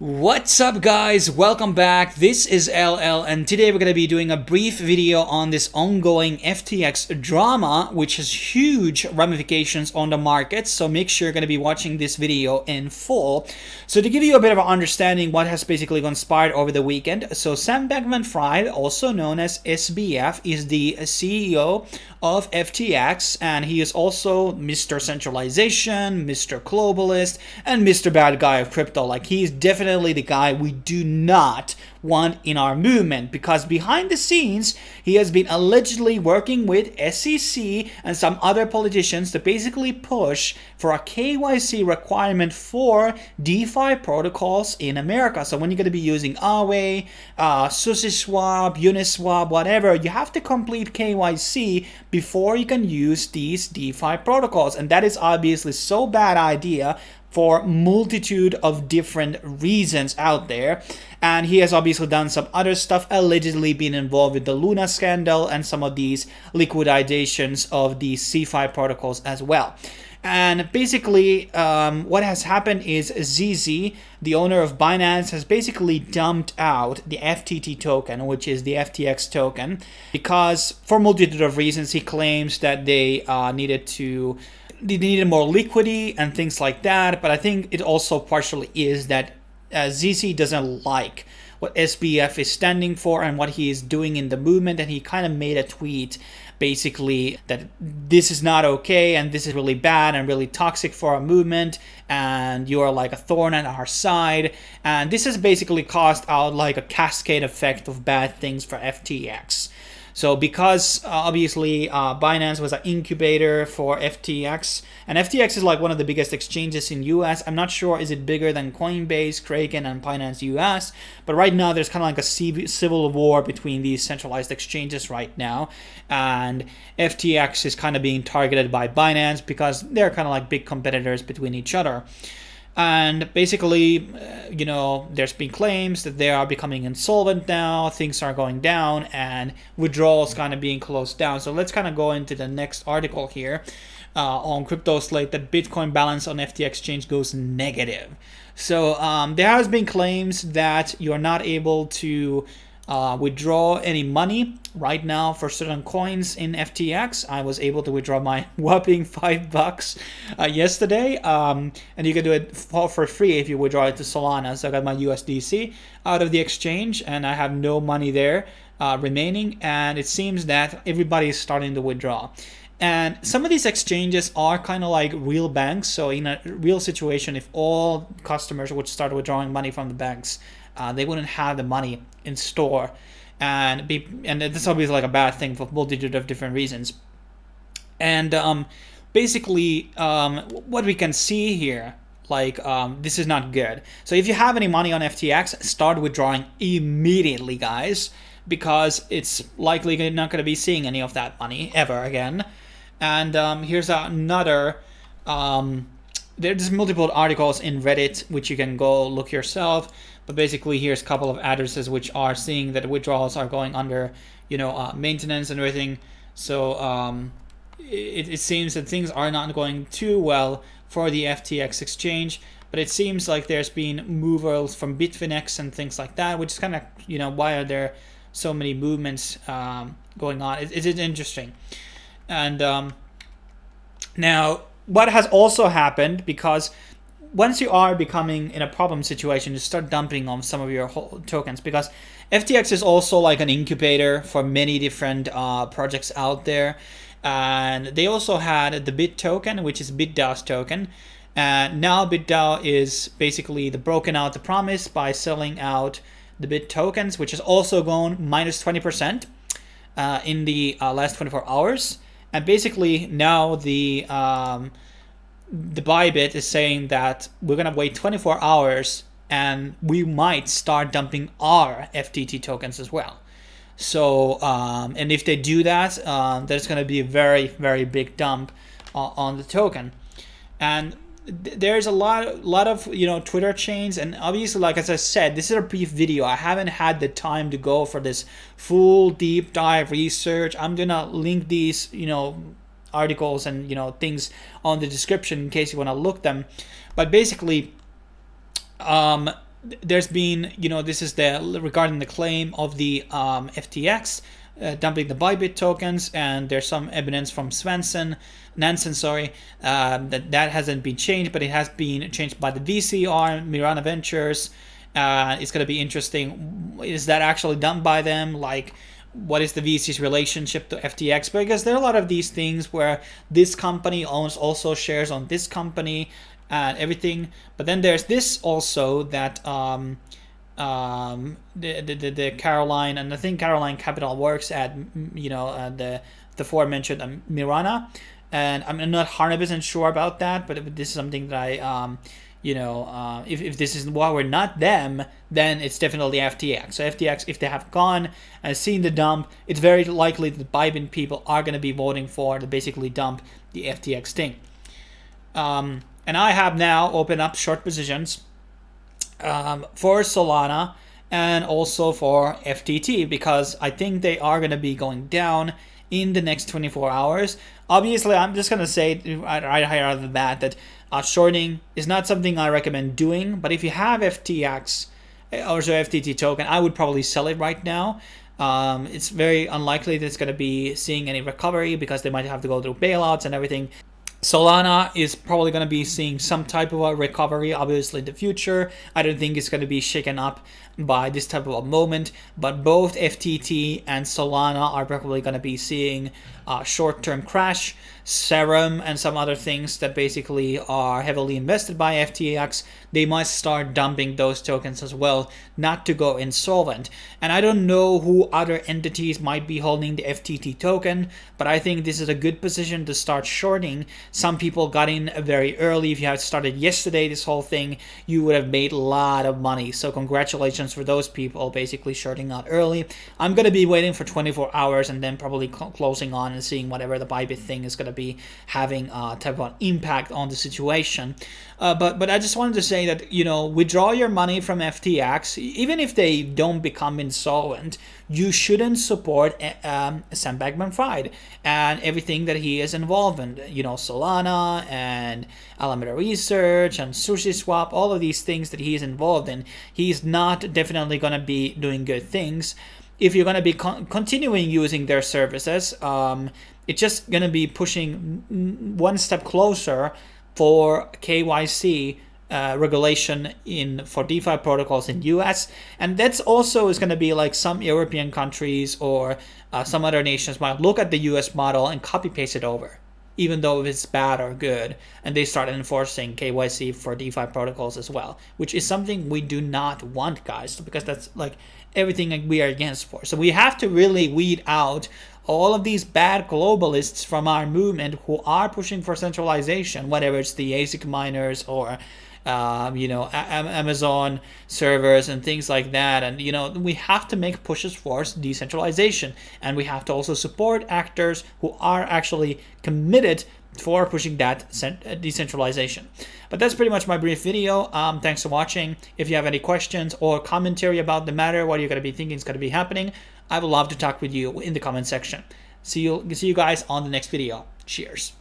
What's up guys, welcome back. This is LL and today we're going to be doing a brief video on this ongoing FTX drama which has huge ramifications on the markets, so make sure you're going to be watching this video in full. So to give you a bit of an understanding what has basically conspired over the weekend, so Sam Bankman-Fried, also known as SBF, is the CEO of FTX, and he is also Mr. Centralization, Mr. Globalist, and Mr. Bad Guy of crypto. Like, he's definitely the guy we do not want in our movement, because behind the scenes he has been allegedly working with SEC and some other politicians to basically push for a KYC requirement for DeFi protocols in America. So when you're going to be using Aave, SushiSwap, Uniswap, whatever, you have to complete KYC before you can use these DeFi protocols, and that is obviously so bad idea for multitude of different reasons out there. And he has obviously done some other stuff, allegedly been involved with the Luna scandal and some of these liquidations of the CeFi protocols as well. And basically what has happened is ZZ, the owner of Binance, has basically dumped out the FTT token, which is the FTX token, because for a multitude of reasons. He claims that they needed more liquidity and things like that, but I think it also partially is that ZZ doesn't like what SBF is standing for and what he is doing in the movement, and he kind of made a tweet basically that this is not okay and this is really bad and really toxic for our movement, and you are like a thorn on our side, and this has basically caused out like a cascade effect of bad things for FTX. So because obviously Binance was an incubator for FTX, and FTX is like one of the biggest exchanges in US. I'm not sure, is it bigger than Coinbase, Kraken, and Binance US? But right now there's kind of like a civil war between these centralized exchanges right now, and FTX is kind of being targeted by Binance because they're kind of like big competitors between each other. And basically, there's been claims that they are becoming insolvent now, things are going down, and withdrawals kind of being closed down. So let's kind of go into the next article here on Crypto Slate, that Bitcoin balance on FTX exchange goes negative. So there has been claims that you're not able to withdraw any money right now for certain coins in FTX. I was able to withdraw my whopping $5 yesterday, and you can do it for free if you withdraw it to Solana. So I got my USDC out of the exchange and I have no money there remaining, and it seems that everybody is starting to withdraw. And some of these exchanges are kind of like real banks. So in a real situation, if all customers would start withdrawing money from the banks, they wouldn't have the money in store, and that's obviously like a bad thing for a multitude of different reasons. And basically what we can see here, like this is not good. So if you have any money on FTX, start withdrawing immediately, guys, because it's likely you're not going to be seeing any of that money ever again. And here's another there's multiple articles in Reddit which you can go look yourself, but basically here's a couple of addresses which are seeing that withdrawals are going under maintenance and everything. So it seems that things are not going too well for the FTX exchange, but it seems like there's been movers from Bitfinex and things like that, which is kind of why are there so many movements going on. It is interesting. And now what has also happened, because once you are becoming in a problem situation, you start dumping on some of your tokens, because FTX is also like an incubator for many different projects out there. And they also had the BIT token, which is BitDAO's token. And now BitDAO is basically broken out the promise by selling out the BIT tokens, which has also gone minus 20% in the last 24 hours. And basically now the Bybit is saying that we're going to wait 24 hours and we might start dumping our FTT tokens as well. So, and if they do that, there's going to be a very, very big dump on the token. And there's a lot of Twitter chains, and obviously, like as I said, this is a brief video. I haven't had the time to go for this full deep dive research. I'm gonna link these articles and things on the description in case you want to look them. But basically there's been, this is the regarding the claim of the FTX dumping the Bybit tokens, and there's some evidence from Nansen, that hasn't been changed, but it has been changed by the VC arm, Mirana Ventures. It's going to be interesting. Is that actually done by them? Like, what is the VC's relationship to FTX? Because there are a lot of these things where this company owns also shares on this company and everything. But then there's this also that the Caroline, and I think Caroline Capital works at the aforementioned Mirana, and I'm not 100% sure about that, but this is something that I if this is why we're not them, then it's definitely FTX. So FTX, if they have gone and seen the dump, it's very likely that Bybit people are going to be voting for to basically dump the FTX thing. And I have now opened up short positions for Solana and also for FTT, because I think they are going to be going down in the next 24 hours. Obviously, I'm just going to say right here out of the bat that shorting is not something I recommend doing, but if you have FTX or FTT token, I would probably sell it right now. It's very unlikely that it's going to be seeing any recovery because they might have to go through bailouts and everything. Solana is probably going to be seeing some type of a recovery, obviously, in the future. I don't think it's going to be shaken up by this type of a moment, but both FTT and Solana are probably going to be seeing a short-term crash. Serum and some other things that basically are heavily invested by FTX, they must start dumping those tokens as well, not to go insolvent. And I don't know who other entities might be holding the FTT token, but I think this is a good position to start shorting. Some people got in very early. If you had started yesterday, this whole thing, you would have made a lot of money. So congratulations for those people basically shorting out early. I'm going to be waiting for 24 hours and then probably closing on and seeing whatever the Bybit thing is going to be having a type of impact on the situation. But I just wanted to say that, withdraw your money from FTX. Even if they don't become insolvent, you shouldn't support Sam Bankman-Fried and everything that he is involved in. Solana and Alameda Research and SushiSwap, all of these things that he is involved in. He's not definitely going to be doing good things. If you're going to be continuing using their services, it's just going to be pushing one step closer for KYC regulation for DeFi protocols in US. And that's also is going to be like some European countries or some other nations might look at the US model and copy paste it over, even though it's bad or good, and they start enforcing KYC for DeFi protocols as well, which is something we do not want, guys, because that's like everything we are against for. So we have to really weed out all of these bad globalists from our movement who are pushing for centralization, whether it's the ASIC miners or Amazon servers and things like that. And we have to make pushes for decentralization, and we have to also support actors who are actually committed for pushing that decentralization. But that's pretty much my brief video. Thanks for watching. If you have any questions or commentary about the matter, what you're going to be thinking is going to be happening, I would love to talk with you in the comment section. See you guys on the next video. Cheers.